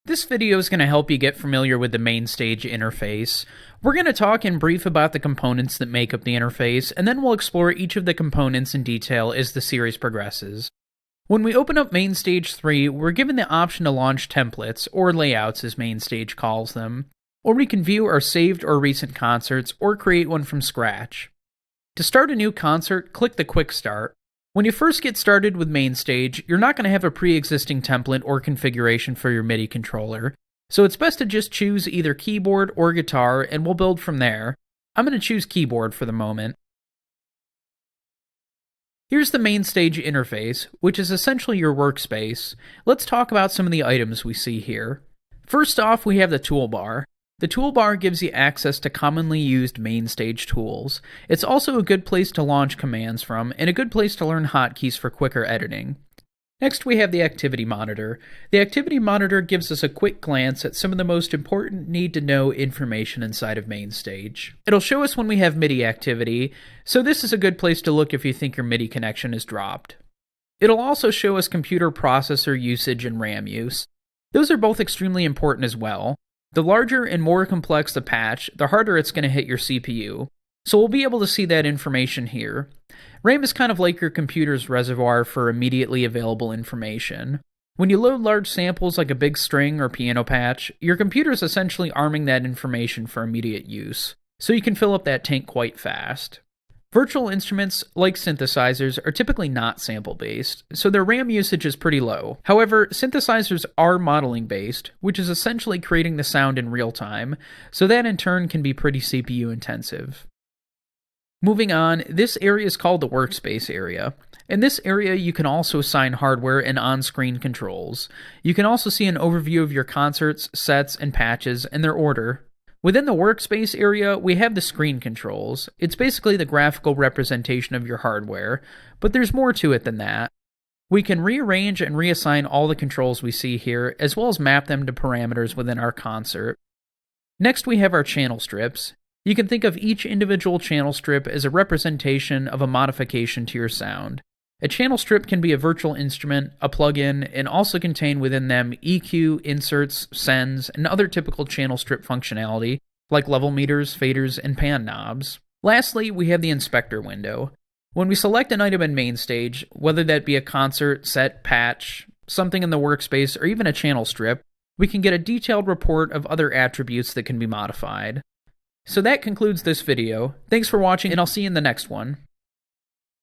This video is going to help you get familiar with the Mainstage interface. We're going to talk in brief about the components that make up the interface, and then we'll explore each of the components in detail as the series progresses. When we open up Mainstage 3, we're given the option to launch templates, or layouts as Mainstage calls them, or we can view our saved or recent concerts, or create one from scratch. To start a new concert, click the Quick Start. When you first get started with Mainstage, you're not going to have a pre-existing template or configuration for your MIDI controller, so it's best to just choose either keyboard or guitar and we'll build from there. I'm going to choose keyboard for the moment. Here's the Mainstage interface, which is essentially your workspace. Let's talk about some of the items we see here. First off, we have the toolbar. The toolbar gives you access to commonly used Mainstage tools. It's also a good place to launch commands from, and a good place to learn hotkeys for quicker editing. Next, we have the Activity Monitor. The Activity Monitor gives us a quick glance at some of the most important need-to-know information inside of Mainstage. It'll show us when we have MIDI activity, so this is a good place to look if you think your MIDI connection is dropped. It'll also show us computer processor usage and RAM use. Those are both extremely important as well. The larger and more complex the patch, the harder it's going to hit your CPU. So we'll be able to see that information here. RAM is kind of like your computer's reservoir for immediately available information. When you load large samples like a big string or piano patch, your computer is essentially arming that information for immediate use, so you can fill up that tank quite fast. Virtual instruments, like synthesizers, are typically not sample-based, so their RAM usage is pretty low. However, synthesizers are modeling-based, which is essentially creating the sound in real time, so that in turn can be pretty CPU-intensive. Moving on, this area is called the Workspace area. In this area, you can also assign hardware and on-screen controls. You can also see an overview of your concerts, sets, and patches, and their order. Within the Workspace area, we have the screen controls. It's basically the graphical representation of your hardware, but there's more to it than that. We can rearrange and reassign all the controls we see here, as well as map them to parameters within our concert. Next, we have our channel strips. You can think of each individual channel strip as a representation of a modification to your sound. A channel strip can be a virtual instrument, a plugin, and also contain within them EQ, inserts, sends, and other typical channel strip functionality, like level meters, faders, and pan knobs. Lastly, we have the inspector window. When we select an item in Mainstage, whether that be a concert, set, patch, something in the workspace, or even a channel strip, we can get a detailed report of other attributes that can be modified. So that concludes this video. Thanks for watching, and I'll see you in the next one.